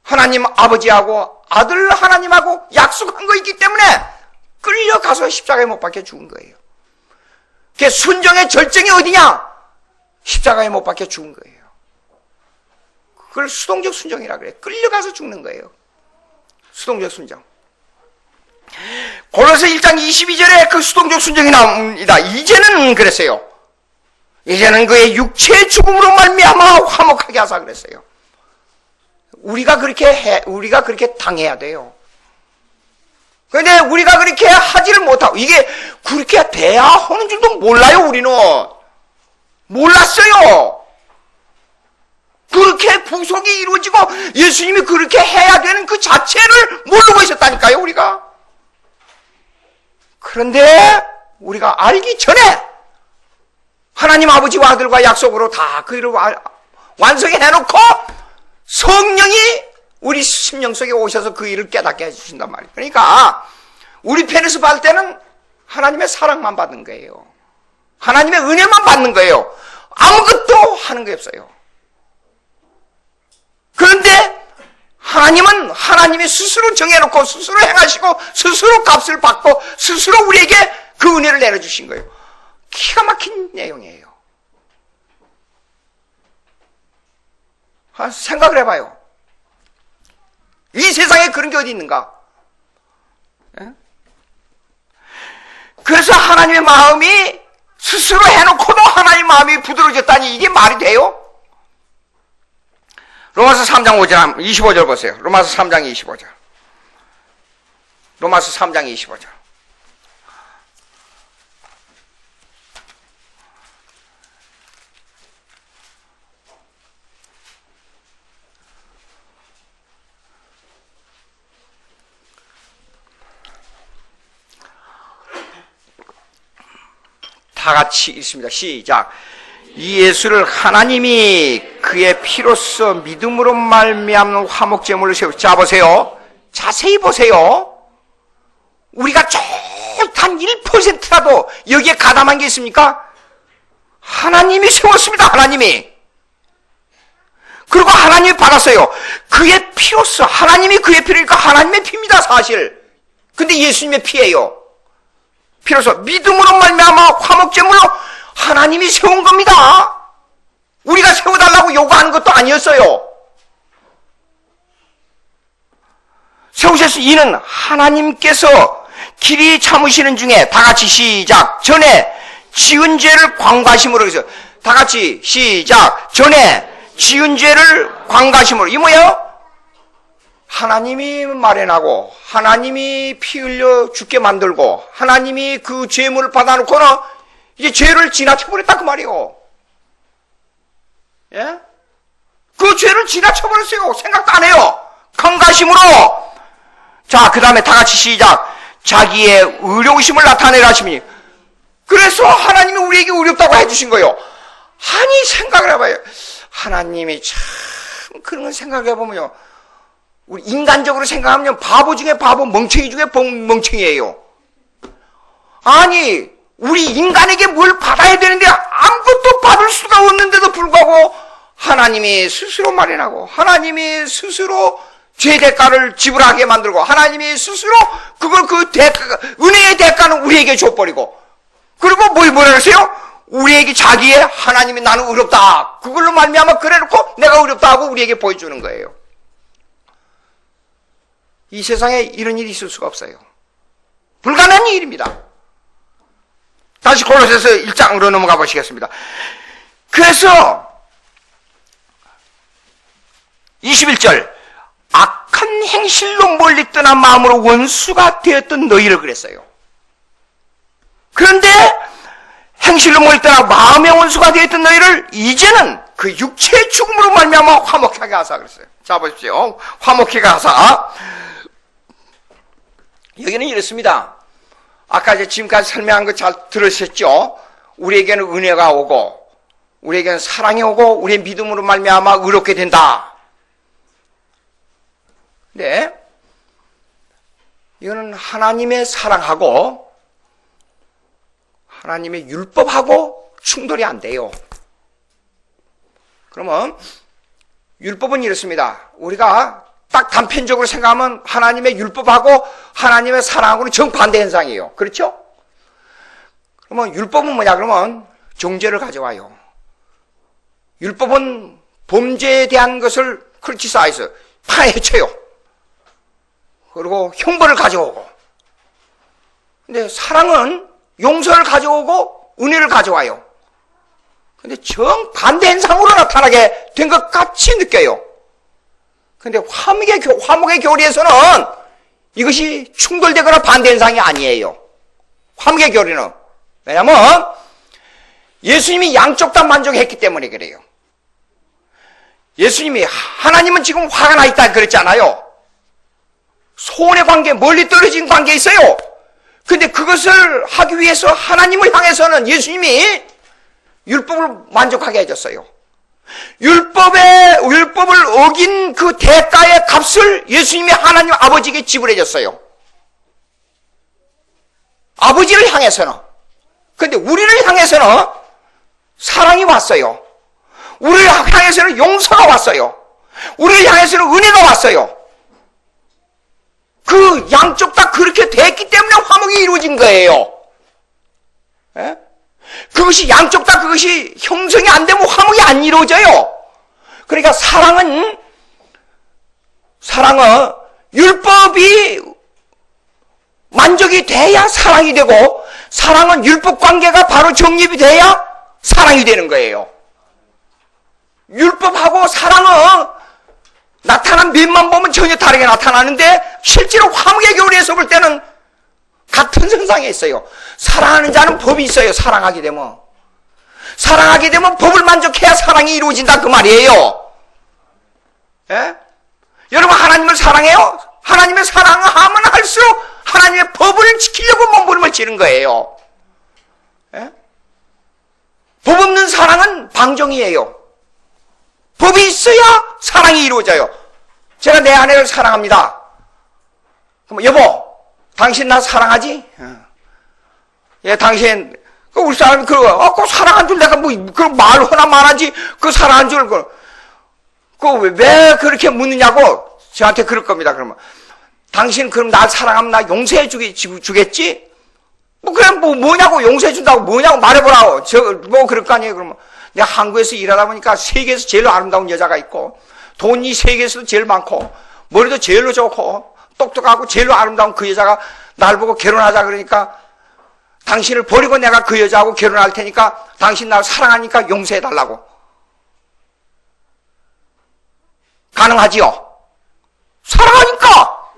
하나님 아버지하고 아들 하나님하고 약속한 거 있기 때문에 끌려가서 십자가에 못 박혀 죽은 거예요. 그 순종의 절정이 어디냐? 십자가에 못 박혀 죽은 거예요. 그걸 수동적 순종이라 그래요. 끌려가서 죽는 거예요. 수동적 순종. 고린도서 1장 22절에 그 수동적 순종이 나옵니다. 이제는 그랬어요. 이제는 그의 육체의 죽음으로 말미암아 화목하게 하사 그랬어요. 우리가 그렇게 당해야 돼요. 그런데 우리가 그렇게 하지를 못하고, 이게 그렇게 돼야 하는 줄도 몰라요. 우리는 몰랐어요. 그렇게 구속이 이루어지고 예수님이 그렇게 해야 되는 그 자체를 모르고 있었다니까요, 우리가. 그런데 우리가 알기 전에 하나님 아버지와 아들과 약속으로 다 그 일을 완성해놓고 성령이 우리 심령 속에 오셔서 그 일을 깨닫게 해주신단 말이에요. 그러니까 우리 편에서 봤을 때는 하나님의 사랑만 받는 거예요. 하나님의 은혜만 받는 거예요. 아무것도 하는 게 없어요. 그런데 하나님은 하나님이 스스로 정해놓고 스스로 행하시고 스스로 값을 받고 스스로 우리에게 그 은혜를 내려주신 거예요. 기가 막힌 내용이에요. 생각을 해봐요. 이 세상에 그런 게 어디 있는가? 예? 그래서 하나님의 마음이 스스로 해놓고도 하나님의 마음이 부드러워졌다니 이게 말이 돼요? 로마서 3장 25절 보세요. 로마서 3장 25절. 로마서 3장 25절. 다 같이 읽습니다. 시작. 이 예수를 하나님이 그의 피로써 믿음으로 말미암는 화목제물로 세우고. 자, 보세요. 자세히 보세요. 우리가 단 1%라도 여기에 가담한 게 있습니까? 하나님이 세웠습니다. 하나님이. 그리고 하나님이 받았어요. 그의 피로써. 하나님이 그의 피니까 하나님의 피입니다, 사실. 근데 예수님의 피예요. 피로써 믿음으로 말미암아 화목제물로 하나님이 세운 겁니다. 우리가 세워달라고 요구하는 것도 아니었어요. 세우셔서 이는 하나님께서 길이 참으시는 중에 다 같이 시작. 전에 지은 죄를 광과심으로 해서 다 같이 시작. 전에 지은 죄를 광과심으로. 이 뭐예요? 하나님이 마련하고 하나님이 피 흘려 죽게 만들고 하나님이 그 죄물을 받아놓고는 이제 죄를 지나쳐버렸다 그 말이에요. 예? 그 죄를 지나쳐버렸어요. 생각도 안 해요. 강가심으로. 자, 그 다음에 다 같이 시작. 자기의 의로우심을 나타내라 하시니. 그래서 하나님이 우리에게 의롭다고 해주신 거예요. 아니, 생각을 해봐요. 하나님이 참 그런 걸 생각해보면요, 우리 인간적으로 생각하면 바보 중에 바보, 멍청이 중에 멍청이에요. 아니, 우리 인간에게 뭘 받아야 되는데 아무것도 받을 수가 없는데도 불구하고 하나님이 스스로 마련하고 하나님이 스스로 죄 대가를 지불하게 만들고 하나님이 스스로 그걸 그 대가, 은혜의 대가는 우리에게 줘버리고, 그리고 뭐라 그러세요? 우리에게 자기의 하나님이 나는 의롭다, 그걸로 말미암아 그래놓고 내가 의롭다 하고 우리에게 보여주는 거예요. 이 세상에 이런 일이 있을 수가 없어요. 불가능한 일입니다. 다시 골로새서 1장으로 넘어가 보시겠습니다. 그래서 21절, 악한 행실로 멀리 떠난 마음으로 원수가 되었던 너희를 그랬어요. 그런데 행실로 멀리 떠나 마음의 원수가 되었던 너희를 이제는 그 육체의 죽음으로 말미암아 화목하게 하사 그랬어요. 자, 보십시오. 화목하게 하사. 여기는 이렇습니다. 아까 지금까지 설명한 거 잘 들으셨죠? 우리에게는 은혜가 오고 우리에게는 사랑이 오고 우리의 믿음으로 말미암아 의롭게 된다. 네, 이거는 하나님의 사랑하고 하나님의 율법하고 충돌이 안 돼요. 그러면 율법은 이렇습니다. 우리가 딱 단편적으로 생각하면 하나님의 율법하고 하나님의 사랑하고는 정반대 현상이에요. 그렇죠? 그러면 율법은 뭐냐? 그러면 정죄를 가져와요. 율법은 범죄에 대한 것을 크리티사이즈, 파헤쳐요. 그리고 형벌을 가져오고. 근데 사랑은 용서를 가져오고 은혜를 가져와요. 근데 정반대 현상으로 나타나게 된 것 같이 느껴요. 근데 화목의 교리에서는 이것이 충돌되거나 반대 현상이 아니에요. 화목의 교리는. 왜냐하면 예수님이 양쪽 다 만족했기 때문에 그래요. 예수님이, 하나님은 지금 화가 나 있다 그랬잖아요. 소원의 관계, 멀리 떨어진 관계에 있어요. 근데 그것을 하기 위해서 하나님을 향해서는 예수님이 율법을 만족하게 해줬어요. 율법을 어긴 그 대가의 값을 예수님이 하나님 아버지에게 지불해 줬어요. 아버지를 향해서는. 근데 우리를 향해서는 사랑이 왔어요. 우리를 향해서는 용서가 왔어요. 우리를 향해서는 은혜가 왔어요. 그 양쪽 다 그렇게 됐기 때문에 화목이 이루어진 거예요. 예? 그것이 양쪽 다 그것이 형성이 안 되면 화목이 안 이루어져요. 그러니까 사랑은 율법이 만족이 돼야 사랑이 되고, 사랑은 율법 관계가 바로 정립이 돼야 사랑이 되는 거예요. 율법하고 사랑은 나타난 면만 보면 전혀 다르게 나타나는데, 실제로 화목의 교리에서 볼 때는 같은 선상에 있어요. 사랑하는 자는 법이 있어요. 사랑하게 되면 법을 만족해야 사랑이 이루어진다 그 말이에요. 예? 여러분 하나님을 사랑해요? 하나님의 사랑하면 할수록 하나님의 법을 지키려고 몸부림을 치는 거예요. 예? 법 없는 사랑은 방종이에요. 법이 있어야 사랑이 이루어져요. 제가 내 아내를 사랑합니다. 그럼 여보, 당신 나 사랑하지? 예, 당신 우리 사람이 그 사랑한 줄 내가 그런 말 하나 말하지 그 사랑한 줄 왜 그렇게 묻느냐고 저한테 그럴 겁니다. 그러면 당신 그럼 날 사랑하면 나 용서해 주겠지? 뭐냐고 용서해 준다고 뭐냐고 말해보라고. 그럴 거 아니에요. 그러면 내가 한국에서 일하다 보니까 세계에서 제일 아름다운 여자가 있고, 돈이 세계에서도 제일 많고, 머리도 제일로 좋고, 똑똑하고 제일로 아름다운 그 여자가 날 보고 결혼하자 그러니까, 당신을 버리고 내가 그 여자하고 결혼할 테니까 당신 날 사랑하니까 용서해 달라고. 가능하지요? 사랑하니까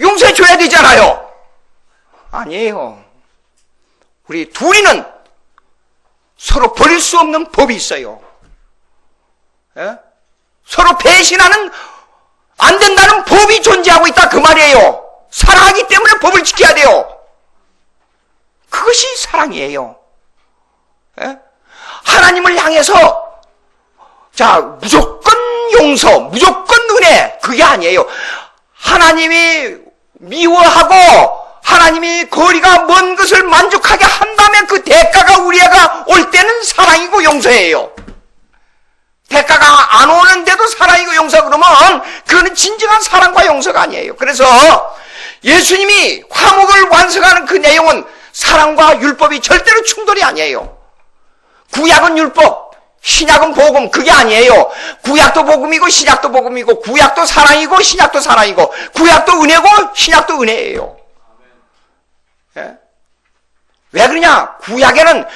용서해 줘야 되잖아요. 아니에요. 우리 둘이는 서로 버릴 수 없는 법이 있어요. 예? 서로 배신하는 안 된다는 법이 존재하고 있다 그 말이에요. 사랑하기 때문에 법을 지켜야 돼요. 그것이 사랑이에요. 예? 하나님을 향해서 무조건 용서, 무조건 은혜, 그게 아니에요. 하나님이 미워하고 하나님이 거리가 먼 것을 만족하게 한다면 그 대가가 우리가 올 때는 사랑이고 용서예요. 대가가 안 오는데도 사랑이고 용서 그러면 그거는 진정한 사랑과 용서가 아니에요. 그래서 예수님이 화목을 완성하는 그 내용은 사랑과 율법이 절대로 충돌이 아니에요. 구약은 율법, 신약은 복음, 그게 아니에요. 구약도 복음이고 신약도 복음이고, 구약도 사랑이고 신약도 사랑이고, 구약도 은혜고 신약도 은혜예요. 예? 왜 그러냐? 구약에는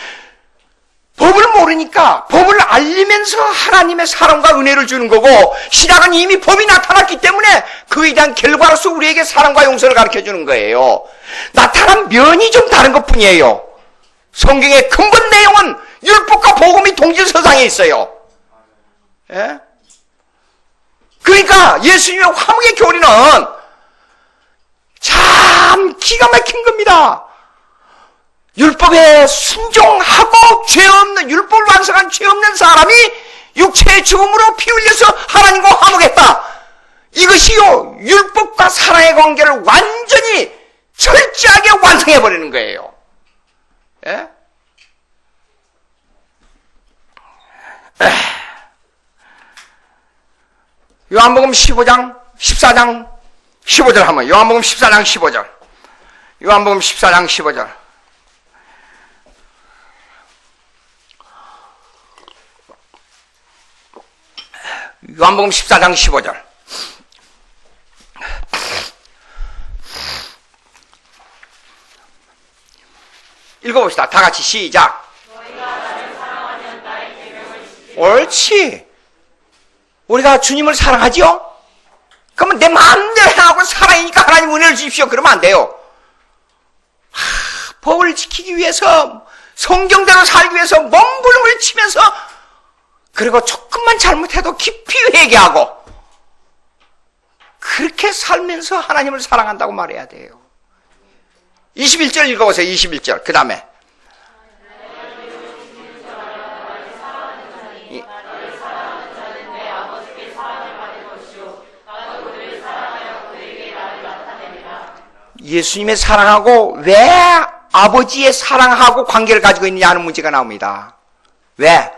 법을 모르니까 법을 알리면서 하나님의 사랑과 은혜를 주는 거고, 신약은 이미 법이 나타났기 때문에 그에 대한 결과로서 우리에게 사랑과 용서를 가르쳐 주는 거예요. 나타난 면이 좀 다른 것 뿐이에요. 성경의 근본 내용은 율법과 복음이 동질서상에 있어요. 예? 그러니까 예수님의 화목의 교리는 참 기가 막힌 겁니다. 율법에 순종하고 죄 없는, 율법을 완성한 죄 없는 사람이 육체의 죽음으로 피 흘려서 하나님과 화목했다. 이것이요, 율법과 사랑의 관계를 완전히 철저하게 완성해버리는 거예요. 예? 요한복음 15장, 14장, 15절 하면, 요한복음 14장 15절. 요한복음 14장 15절. 요한복음 14장 15절. 읽어봅시다. 다 같이 시작. 옳지. 우리가 주님을 사랑하지요? 그러면 내 마음대로 하고 사랑이니까 하나님 은혜를 주십시오. 그러면 안 돼요. 법을 지키기 위해서, 성경대로 살기 위해서 몸부림을 치면서, 그리고 조금만 잘못해도 깊이 회개하고, 그렇게 살면서 하나님을 사랑한다고 말해야 돼요. 21절 읽어보세요. 21절. 그 다음에 예수님의 사랑하고 왜 아버지의 사랑하고 관계를 가지고 있느냐 하는 문제가 나옵니다. 왜?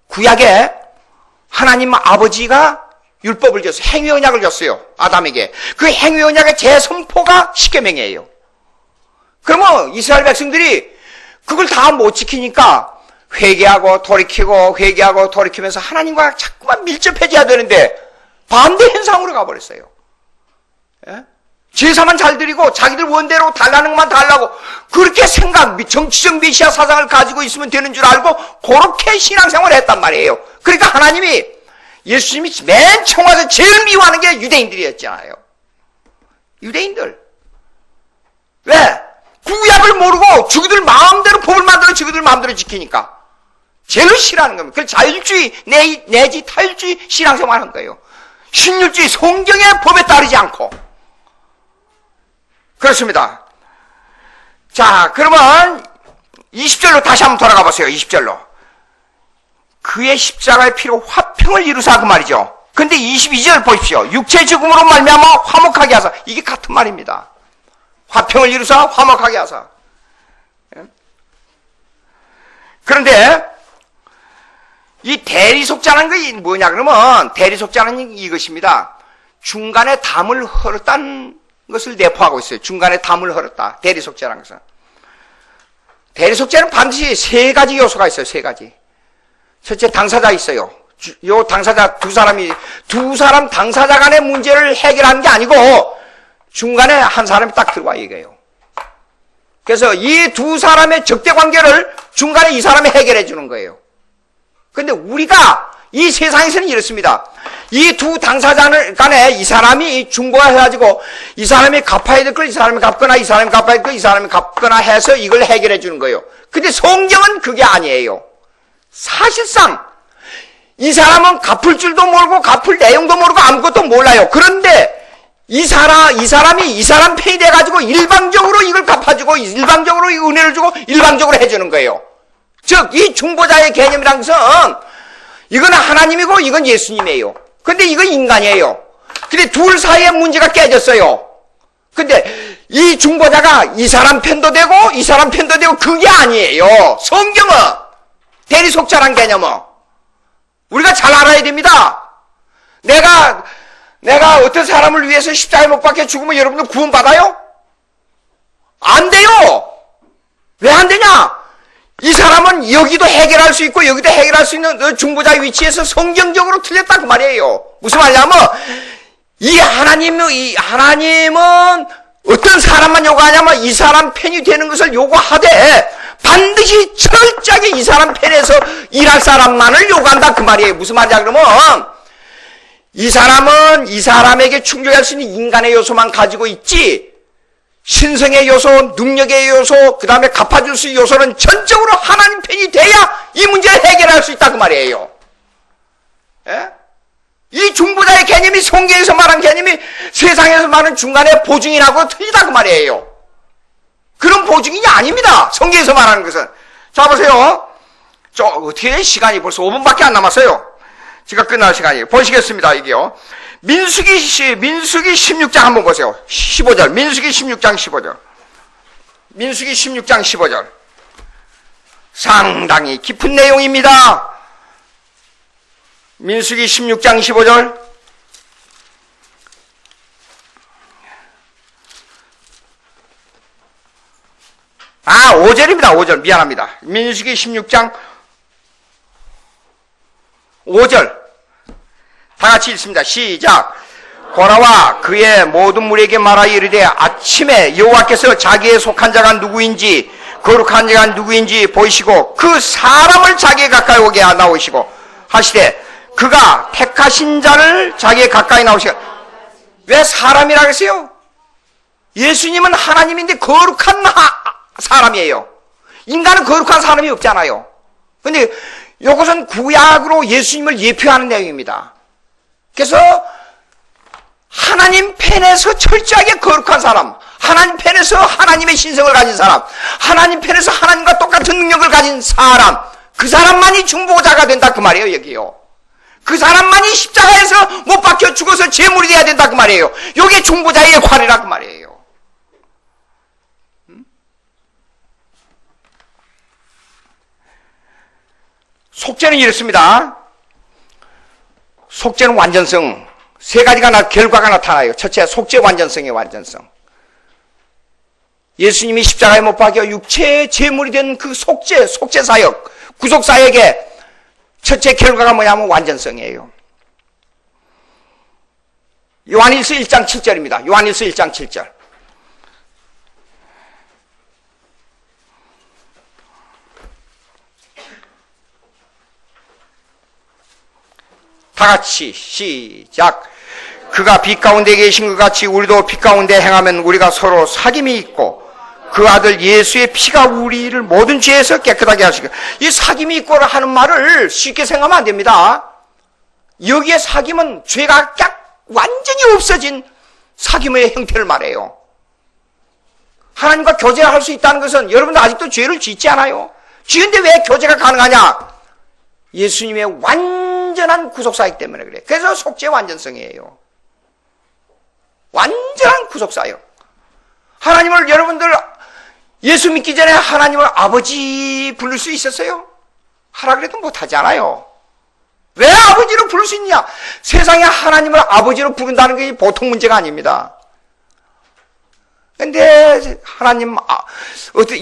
구약에 하나님 아버지가 율법을 줬어요. 행위 언약을 줬어요. 아담에게. 그 행위 언약의 재선포가 십계명이에요. 그러면 이스라엘 백성들이 그걸 다 못 지키니까 회개하고 돌이키고 회개하고 돌이키면서 하나님과 자꾸만 밀접해져야 되는데 반대 현상으로 가버렸어요. 예? 제사만 잘 드리고 자기들 원대로 달라는 것만 달라고 그렇게 정치적 메시아 사상을 가지고 있으면 되는 줄 알고 그렇게 신앙생활을 했단 말이에요. 그러니까 하나님이 예수님이 맨 처음 와서 제일 미워하는 게 유대인들이었잖아요. 유대인들. 왜? 구약을 모르고 자기들 마음대로 법을 만들어 자기들 마음대로 지키니까 제일 싫어하는 겁니다. 그래서 자율주의 내지 타율주의 신앙생활 하는 거예요. 신율주의 성경의 법에 따르지 않고. 그렇습니다. 자, 그러면 20절로 다시 한번 돌아가 보세요. 20절로. 그의 십자가의 피로 화평을 이루사 그 말이죠. 근데 22절 보십시오. 육체 죽음으로 말미암아 화목하게 하사. 이게 같은 말입니다. 화평을 이루사 화목하게 하사. 그런데 이 대리속자는 게 뭐냐 그러면 대리속자는 이것입니다. 중간에 담을 헐었다는 것을 내포하고 있어요. 중간에 담을 헐었다. 대리속자라는 것은. 대리속자는 반드시 세 가지 요소가 있어요. 세 가지. 첫째 당사자 있어요. 요 당사자 두 사람 당사자 간의 문제를 해결하는 게 아니고 중간에 한 사람이 딱 들어와 얘기해요. 그래서 이 두 사람의 적대 관계를 중간에 이 사람이 해결해 주는 거예요. 근데 우리가 이 세상에서는 이렇습니다. 이 두 당사자 간에 이 사람이 중보가 해가지고 이 사람이 갚아야 될 걸 이 사람이 갚거나 이 사람이 갚아야 될 걸 이 사람이 갚거나 해서 이걸 해결해 주는 거예요. 근데 성경은 그게 아니에요. 사실상 이 사람은 갚을 줄도 모르고 갚을 내용도 모르고 아무것도 몰라요. 그런데 이 사람이 이 사람 편이 돼가지고 일방적으로 이걸 갚아주고 일방적으로 이 은혜를 주고 일방적으로 해주는 거예요. 즉 이 중보자의 개념이란 것은 이건 하나님이고 이건 예수님이에요. 근데 이건 인간이에요. 근데 둘 사이에 문제가 깨졌어요. 근데 이 중보자가 이 사람 편도 되고 이 사람 편도 되고 그게 아니에요. 성경은 대리속자란 개념은 우리가 잘 알아야 됩니다. 내가 어떤 사람을 위해서 십자가에 못 박혀 죽으면 여러분들 구원받아요? 안 돼요. 왜 안 되냐? 이 사람은 여기도 해결할 수 있고 여기도 해결할 수 있는 중보자의 위치에서 성경적으로 틀렸다 그 말이에요. 무슨 말이냐면 이 하나님은 어떤 사람만 요구하냐면 이 사람 편이 되는 것을 요구하되 반드시 철저하게 이 사람 편에서 일할 사람만을 요구한다 그 말이에요. 무슨 말이냐 그러면 이 사람은 이 사람에게 충족할 수 있는 인간의 요소만 가지고 있지 신성의 요소, 능력의 요소, 그 다음에 갚아줄 수 있는 요소는 전적으로 하나님 편이 돼야 이 문제를 해결할 수 있다 그 말이에요. 예? 이 중보자의 개념이 성경에서 말한 개념이 세상에서 말하는 중간에 보증이라고 틀리다 그 말이에요. 그런 보증이 아닙니다. 성경에서 말하는 것은. 자 보세요. 어떻게 시간이 벌써 5분밖에 안 남았어요. 제가 끝날 시간이. 보시겠습니다. 이게요. 민수기 16장 한번 보세요. 15절. 민수기 16장 15절. 민수기 16장 15절. 상당히 깊은 내용입니다. 민수기 16장 15절. 아, 5절입니다. 5절. 미안합니다. 민수기 16장 5절. 다 같이 읽습니다. 시작. 고라와 그의 모든 무리에게 말하 이르되 아침에 여호와께서 자기에 속한 자가 누구인지 거룩한 자가 누구인지 보이시고 그 사람을 자기에 가까이 오게 나오시고 하시되 그가 택하신 자를 자기에 가까이 나오시고. 왜 사람이라고 했어요? 예수님은 하나님인데 거룩한 사람이에요. 인간은 거룩한 사람이 없잖아요. 근데 이것은 구약으로 예수님을 예표하는 내용입니다. 그래서 하나님 편에서 철저하게 거룩한 사람, 하나님 편에서 하나님의 신성을 가진 사람, 하나님 편에서 하나님과 똑같은 능력을 가진 사람, 그 사람만이 중보자가 된다 그 말이에요. 여기요. 그 사람만이 십자가에서 못 박혀 죽어서 제물이 돼야 된다 그 말이에요. 이게 중보자의 역할이라 그 말이에요. 속죄는 이렇습니다. 속죄는 완전성. 세 가지가 결과가 나타나요. 첫째, 속죄 완전성의 완전성. 예수님이 십자가에 못 박혀 육체의 제물이 된 그 속죄 사역, 구속사역의 첫째 결과가 뭐냐면 완전성이에요. 요한일서 1장 7절입니다. 요한일서 1장 7절. 다 같이 시작. 그가 빛 가운데 계신 것 같이 우리도 빛 가운데 행하면 우리가 서로 사귐이 있고 그 아들 예수의 피가 우리를 모든 죄에서 깨끗하게 하시고, 이 사귐이 있고를 하는 말을 쉽게 생각하면 안 됩니다. 여기에 사귐은 죄가 딱 완전히 없어진 사귐의 형태를 말해요. 하나님과 교제를 할 수 있다는 것은 여러분들 아직도 죄를 짓지 않아요. 지은데 왜 교제가 가능하냐? 예수님의 완전한 구속사역 때문에 그래요. 그래서 속죄 완전성이에요. 완전한 구속사역. 하나님을, 여러분들 예수 믿기 전에 하나님을 아버지 부를 수 있었어요? 하라 그래도 못하지 않아요. 왜 아버지로 부를 수 있냐? 세상에 하나님을 아버지로 부른다는 게 보통 문제가 아닙니다. 근데 하나님,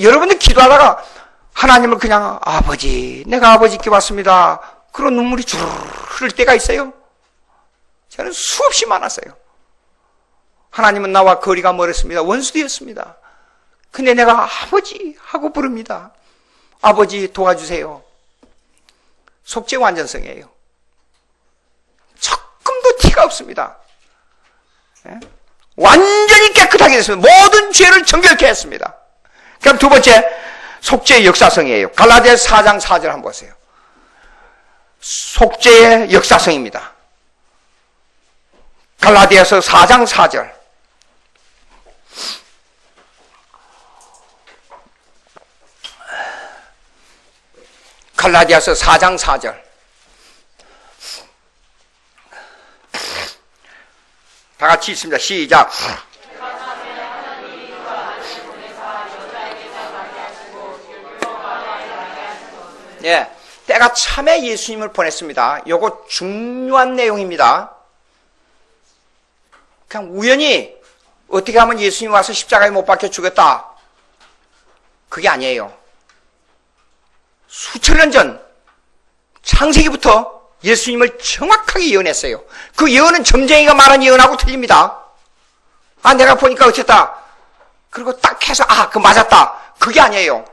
여러분들 기도하다가 하나님을 그냥 아버지, 내가 아버지께 왔습니다. 그런 눈물이 주르르 흐를 때가 있어요. 저는 수없이 많았어요. 하나님은 나와 거리가 멀었습니다. 원수되었습니다. 근데 내가 아버지 하고 부릅니다. 아버지 도와주세요. 속죄 완전성이에요. 조금도 티가 없습니다. 완전히 깨끗하게 됐습니다. 모든 죄를 정결케 했습니다. 그럼 두 번째, 속죄의 역사성이에요. 갈라디아서 4장 4절 한번 보세요. 속죄의 역사성입니다. 갈라디아서 4장 4절. 갈라디아서 4장 4절. 다 같이 있습니다. 시작. 예, 때가 참에 예수님을 보냈습니다. 요거 중요한 내용입니다. 그냥 우연히 어떻게 하면 예수님 와서 십자가에 못 박혀 죽였다, 그게 아니에요. 수천 년 전 창세기부터 예수님을 정확하게 예언했어요. 그 예언은 점쟁이가 말한 예언하고 틀립니다. 아, 내가 보니까 어쨌다, 그리고 딱 해서 그 맞았다, 그게 아니에요.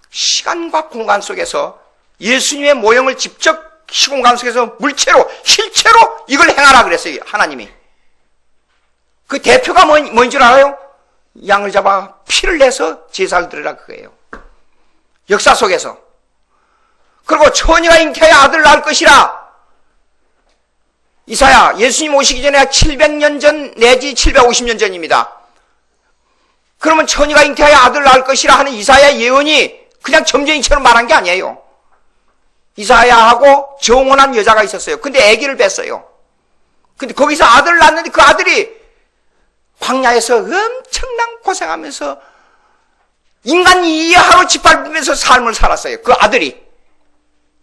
시간과 공간 속에서 예수님의 모형을 직접 시공간 속에서 물체로, 실체로 이걸 행하라 그랬어요. 하나님이. 그 대표가 뭔 줄 알아요? 양을 잡아 피를 내서 제사를 드리라, 그거예요. 역사 속에서. 그리고 처녀가 잉태하여 아들을 낳을 것이라. 이사야, 예수님 오시기 전에 700년 전 내지 750년 전입니다. 그러면 처녀가 잉태하여 아들을 낳을 것이라 하는 이사야 예언이 그냥 점쟁이처럼 말한 게 아니에요. 이사야하고 정혼한 여자가 있었어요. 근데 아기를 뺐어요. 근데 거기서 아들을 낳았는데 그 아들이 광야에서 엄청난 고생하면서 인간 이해하고 짓밟으면서 삶을 살았어요. 그 아들이.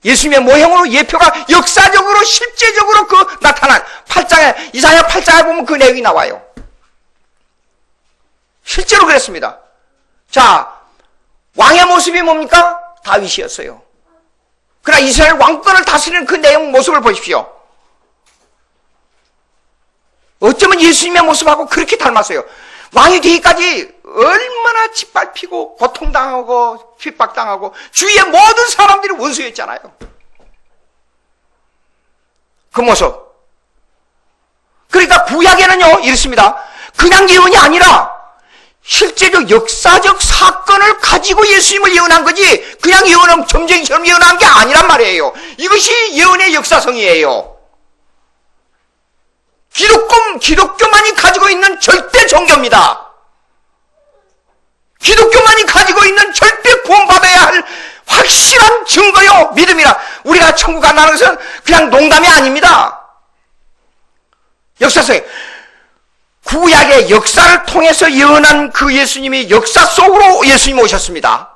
예수님의 모형으로, 예표가 역사적으로 실제적으로 그 나타난 8장에, 이사야 8장에 보면 그 내용이 나와요. 실제로 그랬습니다. 자, 왕의 모습이 뭡니까? 다윗이었어요. 그러나 이스라엘 왕권을 다스리는 그 내용 모습을 보십시오. 어쩌면 예수님의 모습하고 그렇게 닮았어요. 왕이 되기까지 얼마나 짓밟히고 고통당하고 핍박당하고 주위의 모든 사람들이 원수였잖아요. 그 모습. 그러니까 구약에는요 이렇습니다. 그냥 예언이 아니라 실제적 역사적 사건을 가지고 예수님을 예언한 거지, 그냥 예언은 점쟁이처럼 예언한 게 아니란 말이에요. 이것이 예언의 역사성이에요. 기독교만이 가지고 있는 절대 종교입니다. 기독교만이 가지고 있는 절대 구원받아야 할 확실한 증거요, 믿음이라. 우리가 천국 간다는 것은 그냥 농담이 아닙니다. 역사성. 구약의 역사를 통해서 예언한 그 예수님이 역사 속으로 예수님이 오셨습니다.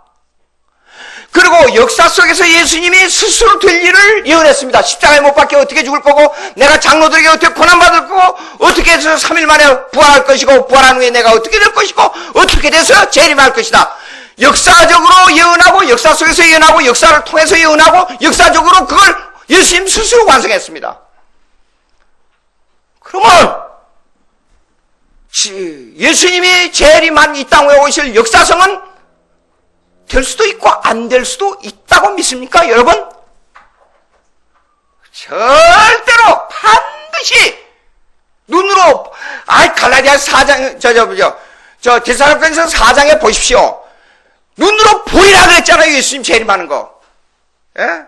그리고 역사 속에서 예수님이 스스로 될 일을 예언했습니다. 십자가에 못 박혀 어떻게 죽을 거고, 내가 장로들에게 어떻게 고난받을 거고, 어떻게 해서 3일 만에 부활할 것이고, 부활한 후에 내가 어떻게 될 것이고, 어떻게 돼서 재림할 것이다. 역사적으로 예언하고 역사 속에서 예언하고 역사를 통해서 예언하고 역사적으로 그걸 예수님 스스로 완성했습니다. 그러면 예수님이 재림한 이 땅에 오실 역사성은 될 수도 있고 안 될 수도 있다고 믿습니까, 여러분? 절대로 반드시 눈으로 갈라디아서 4장 데살로니가서 4장에 보십시오. 눈으로 보이라 그랬잖아요, 예수님 재림하는 거. 예?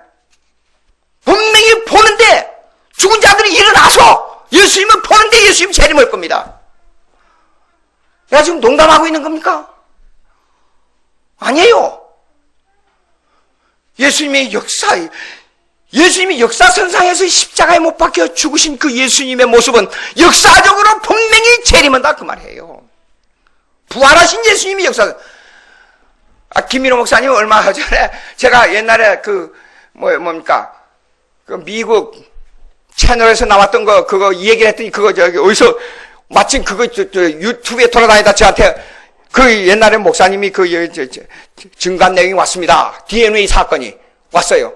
분명히 보는데 죽은 자들이 일어나서 예수님은 보는데 예수님 재림할 겁니다. 내가 지금 농담하고 있는 겁니까? 아니에요. 예수님이 역사선상에서 십자가에 못 박혀 죽으신 그 예수님의 모습은 역사적으로 분명히 재림한다 그 말이에요. 부활하신 예수님이 김민호 목사님 얼마 전에 제가 옛날에 뭡니까? 그 미국 채널에서 나왔던 그거 이 얘기를 했더니 어디서 마침 유튜브에 돌아다니다 저한테 옛날에 목사님이 증거한 내용이 왔습니다. DNA 사건이 왔어요.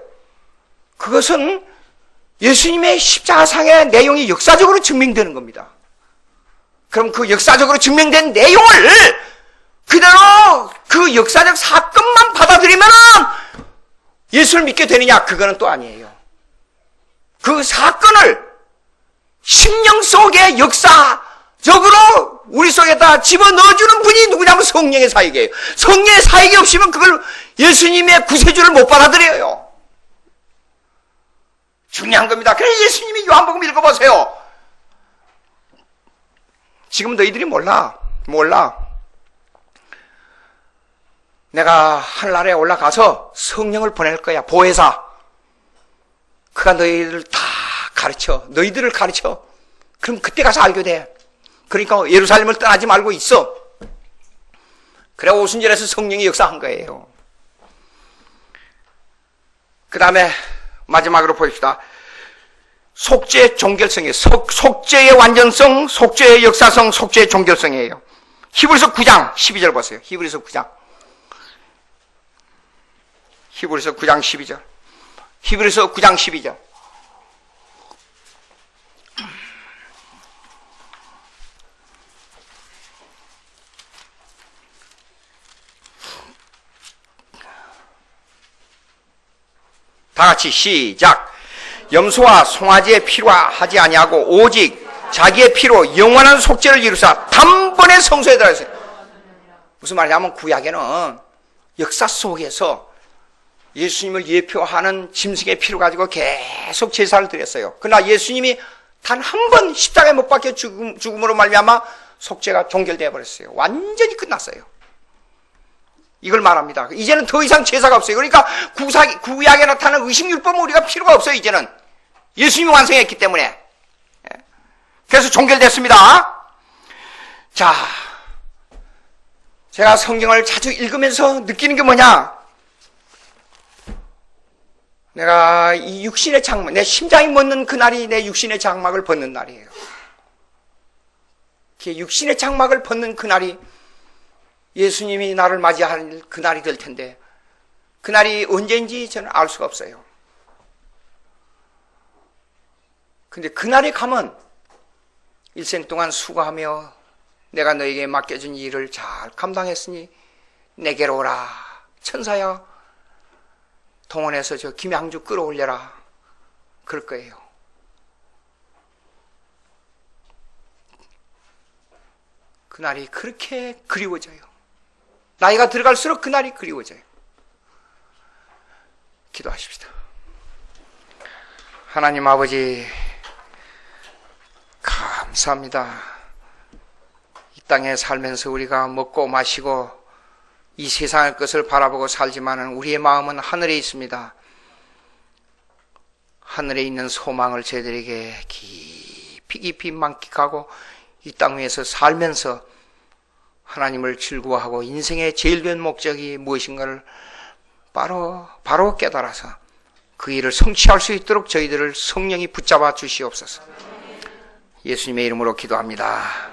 그것은 예수님의 십자가상의 내용이 역사적으로 증명되는 겁니다. 그럼 그 역사적으로 증명된 내용을 그대로 그 역사적 사건만 받아들이면 예수를 믿게 되느냐? 그거는 또 아니에요. 그 사건을 심령 속에 역사적으로 우리 속에다 집어넣어주는 분이 누구냐면 성령의 사역이에요. 성령의 사역이 없으면 그걸 예수님의 구세주를 못 받아들여요. 중요한 겁니다. 그래서 예수님이 요한복음 읽어보세요. 지금 너희들이 몰라. 내가 하늘나라에 올라가서 성령을 보낼 거야. 보혜사. 그가 너희들을 다 너희들을 가르쳐. 그럼 그때 가서 알게 돼. 그러니까 예루살렘을 떠나지 말고 있어. 그래 오순절에서 성령이 역사한 거예요. 그 다음에 마지막으로 보십시다. 속죄의 종결성이에요. 속죄의 완전성, 속죄의 역사성, 속죄의 종결성이에요. 히브리서 9장 12절 보세요. 히브리서 9장 12절. 히브리서 9장 12절. 다 같이 시작. 염소와 송아지의 피로와 하지 아니하고 오직 자기의 피로 영원한 속죄를 이루사 단번에 성소에 들어갔어요. 무슨 말이냐면 구약에는 역사 속에서 예수님을 예표하는 짐승의 피를 가지고 계속 제사를 드렸어요. 그러나 예수님이 단 한 번 십자가에 못 박혀 죽음으로 말미암아 속죄가 종결되어 버렸어요. 완전히 끝났어요. 이걸 말합니다. 이제는 더 이상 제사가 없어요. 그러니까 구약에 나타나는 의식율법은 우리가 필요가 없어요. 이제는 예수님이 완성했기 때문에. 그래서 종결됐습니다. 자, 제가 성경을 자주 읽으면서 느끼는 게 뭐냐? 내가 이 육신의 장막, 내 심장이 멎는 그날이 내 육신의 장막을 벗는 날이에요. 육신의 장막을 벗는 그날이 예수님이 나를 맞이할 그날이 될 텐데 그날이 언제인지 저는 알 수가 없어요. 근데 그날이 가면 일생 동안 수고하며 내가 너에게 맡겨준 일을 잘 감당했으니 내게로 오라. 천사야 동원해서 저 김양주 끌어올려라. 그럴 거예요. 그날이 그렇게 그리워져요. 나이가 들어갈수록 그날이 그리워져요. 기도하십시다. 하나님 아버지 감사합니다. 이 땅에 살면서 우리가 먹고 마시고 이 세상의 것을 바라보고 살지만 우리의 마음은 하늘에 있습니다. 하늘에 있는 소망을 저희들에게 깊이 만끽하고 이 땅 위에서 살면서 하나님을 즐거워하고 인생의 제일 된 목적이 무엇인가를 바로 깨달아서 그 일을 성취할 수 있도록 저희들을 성령이 붙잡아 주시옵소서. 예수님의 이름으로 기도합니다.